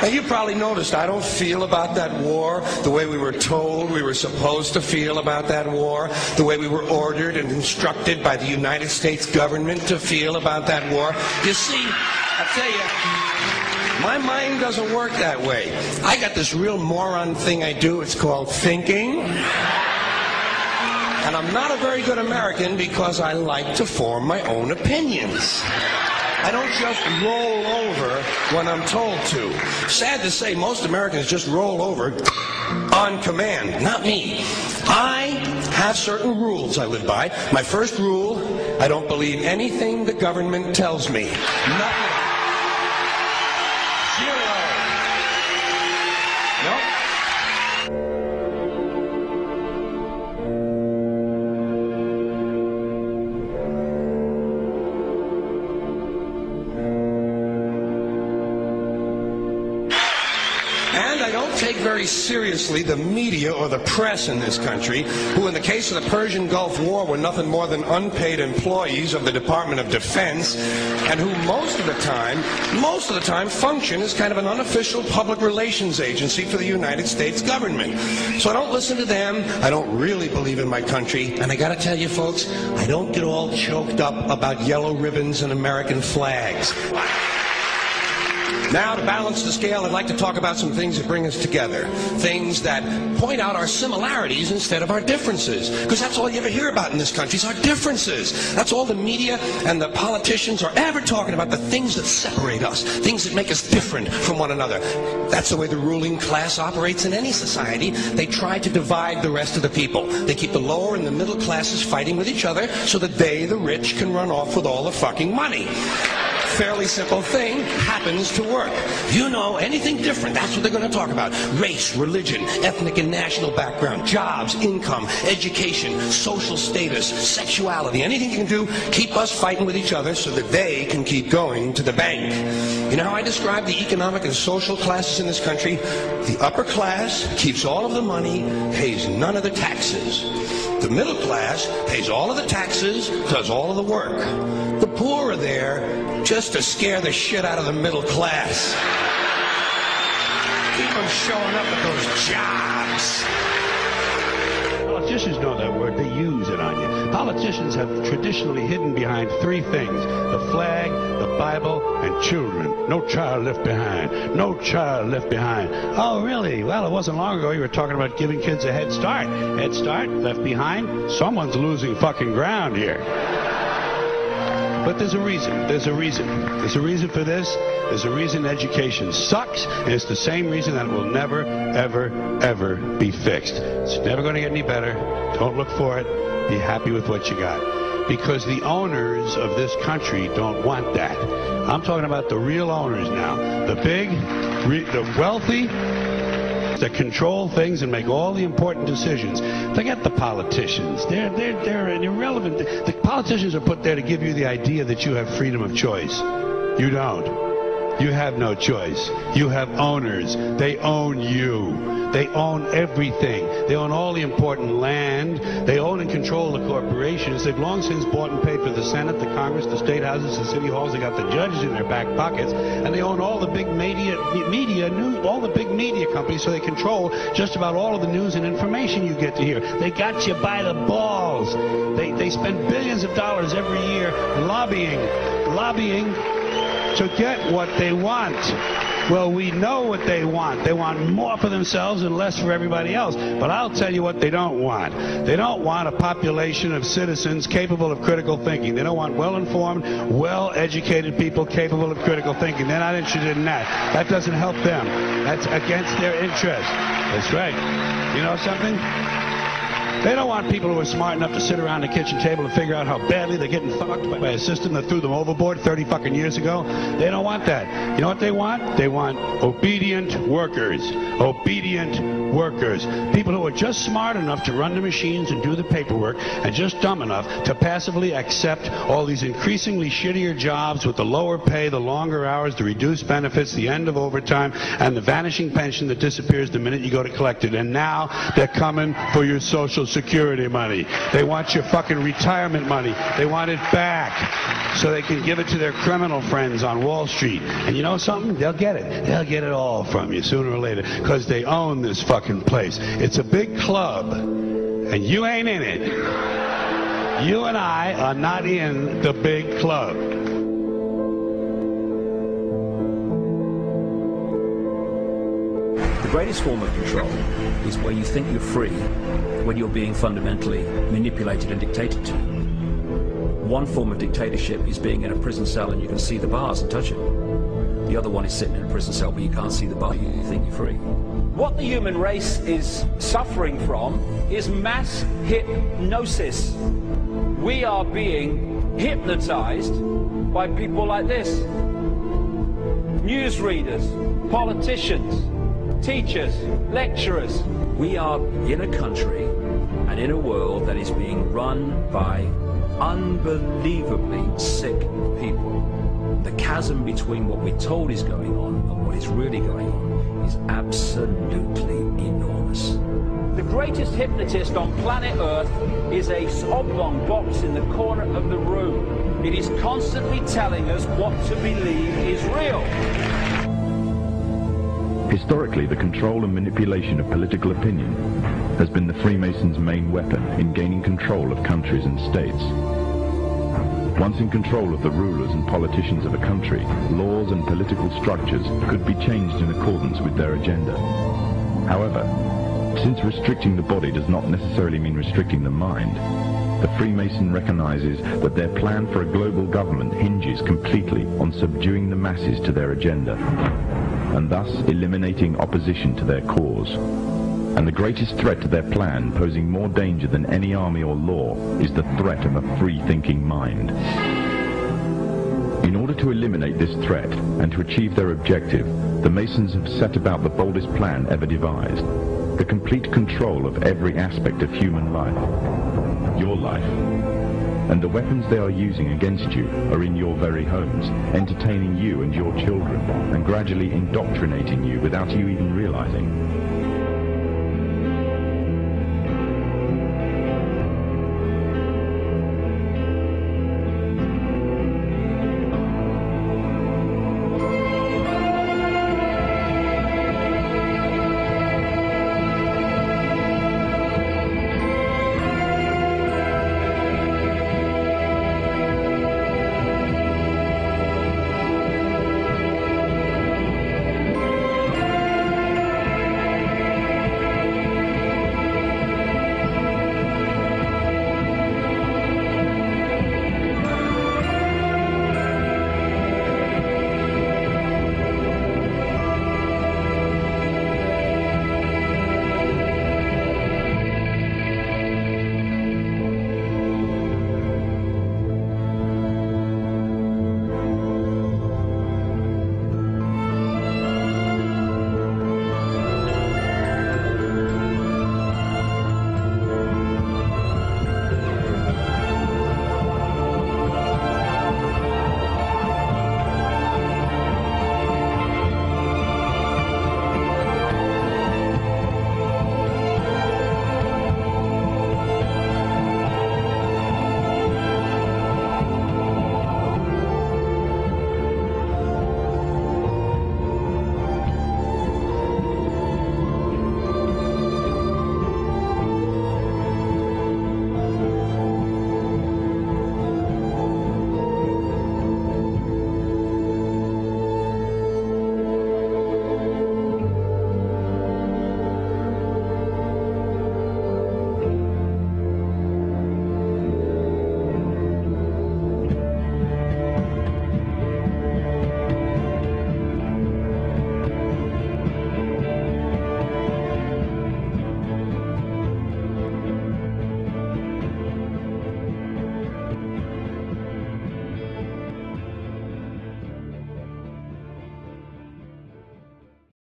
Now, you probably noticed I don't feel about that war the way we were told we were supposed to feel about that war, the way we were ordered and instructed by the United States government to feel about that war. You see, I tell you, my mind doesn't work that way. I got this real moron thing I do. It's called thinking. And I'm not a very good American because I like to form my own opinions. I don't just roll over when I'm told to. Sad to say, most Americans just roll over on command. Not me. I have certain rules I live by. My first rule, I don't believe anything the government tells me. Nothing. Zero. Nope. Take very seriously the media or the press in this country, who in the case of the Persian Gulf War were nothing more than unpaid employees of the Department of Defense, and who most of the time function as kind of an unofficial public relations agency for the United States government. So I don't listen to them. I don't really believe in my country, and I gotta tell you folks, I don't get all choked up about yellow ribbons and American flags. Now, to balance the scale, I'd like to talk about some things that bring us together. Things that point out our similarities instead of our differences. Because that's all you ever hear about in this country is our differences. That's all the media and the politicians are ever talking about, the things that separate us, things that make us different from one another. That's the way the ruling class operates in any society. They try to divide the rest of the people. They keep the lower and the middle classes fighting with each other so that they, the rich, can run off with all the fucking money. Fairly simple thing, happens to work. You know, anything different, that's what they're going to talk about. Race, religion, ethnic and national background, jobs, income, education, social status, sexuality, anything you can do, keep us fighting with each other so that they can keep going to the bank. You know how I describe the economic and social classes in this country? The upper class keeps all of the money, pays none of the taxes. The middle class pays all of the taxes, does all of the work. The poor are there just to scare the shit out of the middle class. Keep them showing up at those jobs. Politicians know that word. They use it on you. Politicians have traditionally hidden behind three things: the flag, the Bible, and children. No child left behind. No child left behind. Oh, really? Well, it wasn't long ago you were talking about giving kids a head start. Head start, left behind? Someone's losing fucking ground here. But there's a reason. There's a reason. There's a reason for this. There's a reason education sucks, and it's the same reason that it will never, ever, ever be fixed. It's never going to get any better. Don't look for it. Be happy with what you got. Because the owners of this country don't want that. I'm talking about the real owners now. The big, the wealthy, that control things and make all the important decisions. Forget the politicians. They're an irrelevant. The politicians are put there to give you the idea that you have freedom of choice. You don't. You have no choice. You have owners. They own you. They own everything. They own all the important land. They own and control the corporations. They've long since bought and paid for the Senate, the Congress, the state houses, the city halls. They got the judges in their back pockets, and they own all the big all the big media companies. So they control just about all of the news and information you get to hear. They got you by the balls. They spend billions of dollars every year lobbying to get what they want. Well, we know what they want. They want more for themselves and less for everybody else. But I'll tell you what they don't want. They don't want a population of citizens capable of critical thinking. They don't want well-informed, well-educated people capable of critical thinking. They're not interested in that. That doesn't help them. That's against their interest. That's right. You know something? They don't want people who are smart enough to sit around the kitchen table and figure out how badly they're getting fucked by a system that threw them overboard 30 fucking years ago. They don't want that. You know what they want? They want obedient workers. Obedient workers, people who are just smart enough to run the machines and do the paperwork, and just dumb enough to passively accept all these increasingly shittier jobs with the lower pay, the longer hours, the reduced benefits, the end of overtime, and the vanishing pension that disappears the minute you go to collect it. And now they're coming for your Social Security money. They want your fucking retirement money. They want it back so they can give it to their criminal friends on Wall Street. And you know something? They'll get it. They'll get it all from you sooner or later because they own this fucking place. It's a big club, and you ain't in it. You and I are not in the big club. The greatest form of control is where you think you're free when you're being fundamentally manipulated and dictated to. One form of dictatorship is being in a prison cell and you can see the bars and touch it. The other one is sitting in a prison cell but you can't see the bar, you think you're free. What the human race is suffering from is mass hypnosis. We are being hypnotized by people like this. Newsreaders, politicians, teachers, lecturers. We are in a country and in a world that is being run by unbelievably sick people. The chasm between what we're told is going on and what is really going on is absolutely enormous. The greatest hypnotist on planet Earth is a oblong box in the corner of the room. It is constantly telling us what to believe is real. Historically, the control and manipulation of political opinion has been the Freemasons' main weapon in gaining control of countries and states. Once in control of the rulers and politicians of a country, laws and political structures could be changed in accordance with their agenda. However, since restricting the body does not necessarily mean restricting the mind, the Freemason recognizes that their plan for a global government hinges completely on subduing the masses to their agenda, and thus eliminating opposition to their cause. And the greatest threat to their plan, posing more danger than any army or law, is the threat of a free-thinking mind. In order to eliminate this threat and to achieve their objective, the Masons have set about the boldest plan ever devised: the complete control of every aspect of human life, your life. And the weapons they are using against you are in your very homes, entertaining you and your children, and gradually indoctrinating you without you even realizing.